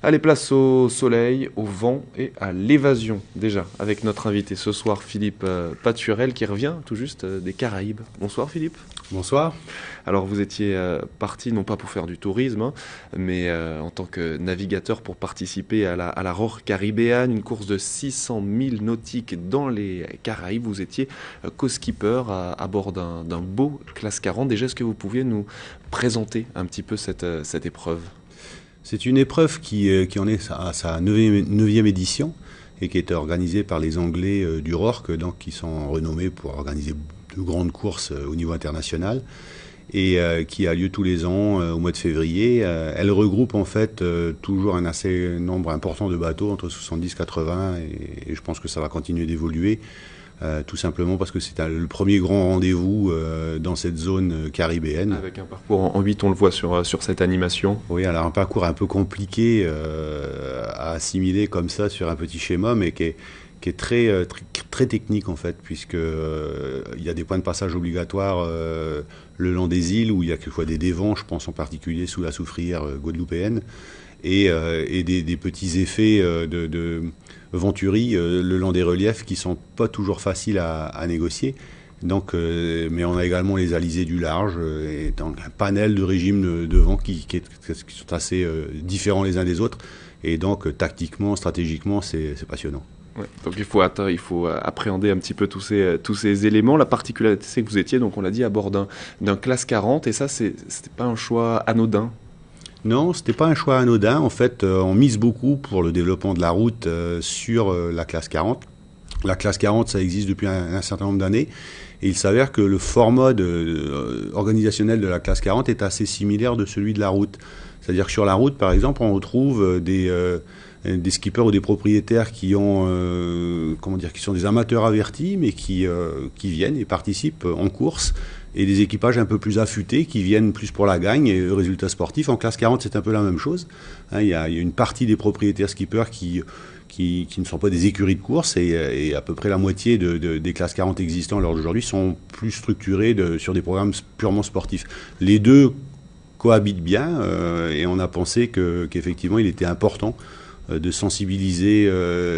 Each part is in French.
Allez, place au soleil, au vent et à l'évasion, déjà, avec notre invité ce soir, Philippe Paturel, qui revient tout juste des Caraïbes. Bonsoir Philippe. Bonsoir. Alors vous étiez parti, non pas pour faire du tourisme, hein, mais en tant que navigateur pour participer à la Roar Caribbean, une course de 600 milles nautiques dans les Caraïbes. Vous étiez co-skipper à bord d'un beau classe 40. Déjà, est-ce que vous pouviez nous présenter un petit peu cette épreuve ? C'est une épreuve qui en est à sa 9e édition et qui est organisée par les Anglais du RORC, donc, qui sont renommés pour organiser de grandes courses au niveau international et qui a lieu tous les ans au mois de février. Elle regroupe en fait toujours un assez nombre important de bateaux, entre 70 et 80, et je pense que ça va continuer d'évoluer. Tout simplement parce que c'est le premier grand rendez-vous dans cette zone caribéenne. Avec un parcours en 8, on le voit sur cette animation. Oui, alors un parcours un peu compliqué à assimiler comme ça sur un petit schéma, mais qui est très technique en fait, puisque il y a des points de passage obligatoires le long des îles où il y a quelquefois des dévents, je pense en particulier sous la soufrière guadeloupéenne, et des petits effets de venturie le long des reliefs qui sont pas toujours faciles à négocier. Donc, mais on a également les alizés du large et donc un panel de régimes de vent qui sont assez différents les uns des autres. Et donc, tactiquement, stratégiquement, c'est passionnant. Ouais, donc il faut appréhender un petit peu tous ces éléments. La particularité, c'est que vous étiez, donc on l'a dit, à bord d'un classe 40, et ça, c'était pas un choix anodin. Non, c'était pas un choix anodin. En fait, on mise beaucoup pour le développement de la route sur la classe 40. La classe 40, ça existe depuis un certain nombre d'années. Et il s'avère que le format organisationnel de la classe 40 est assez similaire de celui de la route. C'est-à-dire que sur la route, par exemple, on retrouve des skippers ou des propriétaires qui sont des amateurs avertis, mais qui viennent et participent en course, et des équipages un peu plus affûtés qui viennent plus pour la gagne et le résultat sportif. En classe 40, c'est un peu la même chose. Il y a une partie des propriétaires skippers qui ne sont pas des écuries de course, et à peu près la moitié des classes 40 existants à l'heure d'aujourd'hui sont plus structurés sur des programmes purement sportifs. Les deux cohabitent bien, et on a pensé qu'effectivement il était important de sensibiliser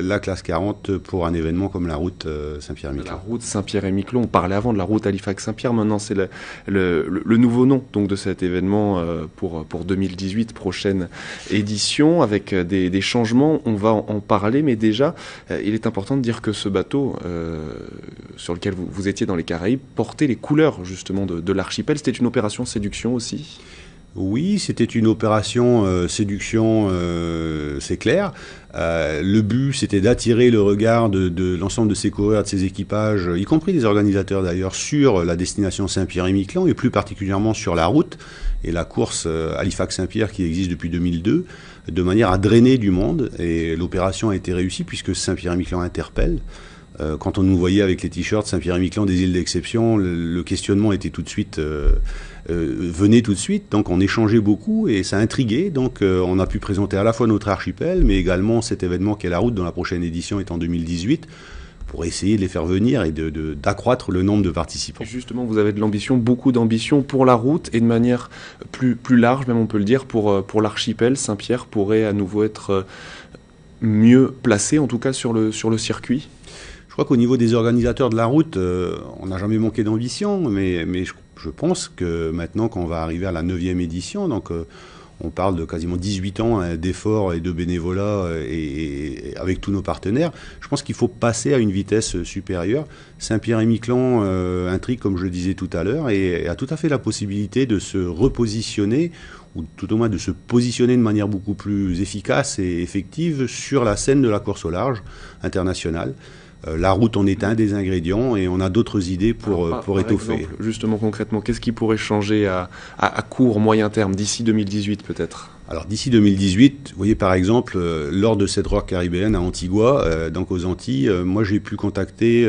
la classe 40 pour un événement comme la route Saint-Pierre-et-Miquelon. La route Saint-Pierre-et-Miquelon, on parlait avant de la route Halifax-Saint-Pierre, maintenant c'est le nouveau nom donc, de cet événement pour 2018, prochaine édition, avec des changements, on va en parler, mais déjà il est important de dire que ce bateau sur lequel vous étiez dans les Caraïbes portait les couleurs justement de l'archipel. C'était une opération séduction aussi ? Oui, c'était une opération séduction, c'est clair. Le but, c'était d'attirer le regard de l'ensemble de ces coureurs, de ces équipages, y compris des organisateurs d'ailleurs, sur la destination Saint-Pierre-et-Miquelon, et plus particulièrement sur la route et la course Halifax-Saint-Pierre qui existe depuis 2002, de manière à drainer du monde. Et l'opération a été réussie puisque Saint-Pierre-et-Miquelon interpelle. Quand on nous voyait avec les t-shirts Saint-Pierre-et-Miquelon des îles d'exception, le questionnement était tout de suite... venait tout de suite, donc on échangeait beaucoup et ça intriguait, donc on a pu présenter à la fois notre archipel, mais également cet événement qu'est la route, dont la prochaine édition est en 2018, pour essayer de les faire venir et d'accroître le nombre de participants. Et justement, vous avez beaucoup d'ambition pour la route et de manière plus large, même on peut le dire, pour l'archipel. Saint-Pierre pourrait à nouveau être mieux placé, en tout cas sur le circuit. Je crois qu'au niveau des organisateurs de la route, on n'a jamais manqué d'ambition, mais je pense que maintenant qu'on va arriver à la 9e édition, donc on parle de quasiment 18 ans d'efforts et de bénévolat et avec tous nos partenaires, je pense qu'il faut passer à une vitesse supérieure. Saint-Pierre-et-Miquelon intrigue, comme je le disais tout à l'heure, et a tout à fait la possibilité de se repositionner, ou tout au moins de se positionner de manière beaucoup plus efficace et effective sur la scène de la course au large internationale. La route en est un des ingrédients et on a d'autres idées pour étoffer. Exemple, justement, concrètement, qu'est-ce qui pourrait changer à court, moyen terme, d'ici 2018 peut-être ? Alors d'ici 2018, vous voyez par exemple, lors de cette Roar caribéenne à Antigua, donc aux Antilles, moi j'ai pu contacter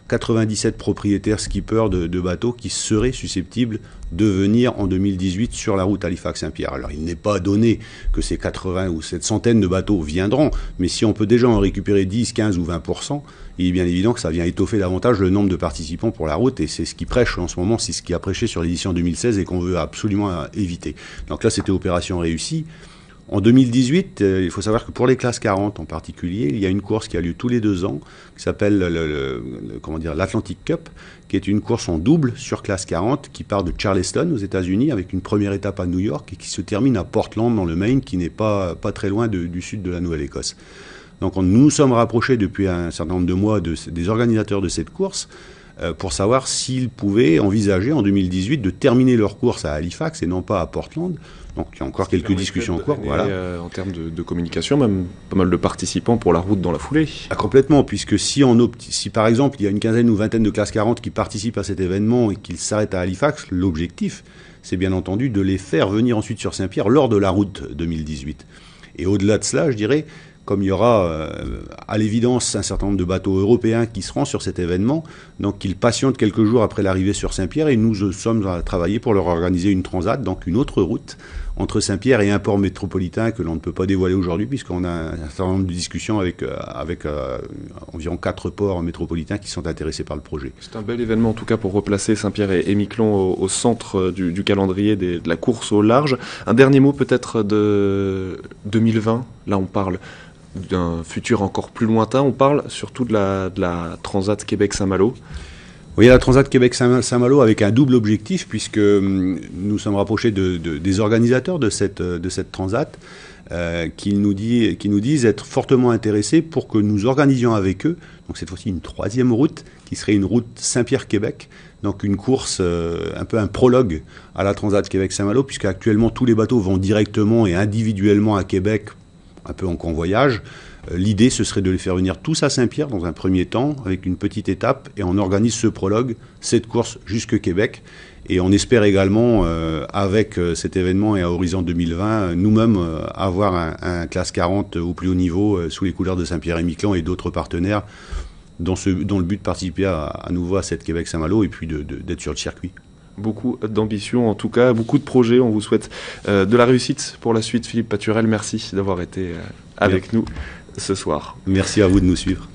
97 propriétaires skippers de bateaux qui seraient susceptibles de venir en 2018 sur la route Halifax-Saint-Pierre. Alors il n'est pas donné que ces 80 ou cette centaine de bateaux viendront, mais si on peut déjà en récupérer 10, 15 ou 20%, il est bien évident que ça vient étoffer davantage le nombre de participants pour la route, et c'est ce qui prêche en ce moment, c'est ce qui a prêché sur l'édition 2016 et qu'on veut absolument éviter. Donc là, c'était opération réussie. En 2018, il faut savoir que pour les classes 40 en particulier, il y a une course qui a lieu tous les 2 ans, qui s'appelle l'Atlantic Cup, qui est une course en double sur classe 40, qui part de Charleston aux États-Unis, avec une première étape à New York, et qui se termine à Portland, dans le Maine, qui n'est pas très loin du sud de la Nouvelle-Écosse. Donc nous nous sommes rapprochés depuis un certain nombre de mois des organisateurs de cette course, pour savoir s'ils pouvaient envisager en 2018 de terminer leur course à Halifax et non pas à Portland. Donc il y a encore quelques discussions en cours. Voilà. En termes de communication, même pas mal de participants pour la route dans la foulée. Ah, complètement, puisque si par exemple il y a une quinzaine ou vingtaine de classes 40 qui participent à cet événement et qu'ils s'arrêtent à Halifax, l'objectif, c'est bien entendu de les faire venir ensuite sur Saint-Pierre lors de la route 2018. Et au-delà de cela, je dirais, comme il y aura à l'évidence un certain nombre de bateaux européens qui seront sur cet événement, donc qu'ils patientent quelques jours après l'arrivée sur Saint-Pierre, et nous sommes à travailler pour leur organiser une transat, donc une autre route entre Saint-Pierre et un port métropolitain que l'on ne peut pas dévoiler aujourd'hui, puisqu'on a un certain nombre de discussions avec environ 4 ports métropolitains qui sont intéressés par le projet. C'est un bel événement en tout cas pour replacer Saint-Pierre et Miquelon au centre du calendrier de la course au large. Un dernier mot peut-être de 2020, là on parle d'un futur encore plus lointain, on parle surtout de la Transat Québec-Saint-Malo. Oui, la Transat Québec-Saint-Malo avec un double objectif, puisque nous sommes rapprochés des organisateurs de cette Transat, qui nous disent être fortement intéressés pour que nous organisions avec eux, donc cette fois-ci une 3e route, qui serait une route Saint-Pierre-Québec, donc une course, un peu un prologue à la Transat Québec-Saint-Malo, puisque actuellement tous les bateaux vont directement et individuellement à Québec, un peu en convoyage. L'idée, ce serait de les faire venir tous à Saint-Pierre dans un premier temps, avec une petite étape, et on organise ce prologue, cette course jusque Québec. Et on espère également, avec cet événement et à horizon 2020, nous-mêmes avoir un classe 40 au plus haut niveau, sous les couleurs de Saint-Pierre et Miquelon et d'autres partenaires, dont le but de participer à nouveau à cette Québec-Saint-Malo et puis d'être sur le circuit. Beaucoup d'ambition en tout cas, beaucoup de projets. On vous souhaite de la réussite pour la suite. Philippe Paturel, merci d'avoir été avec nous ce soir. Merci à vous de nous suivre.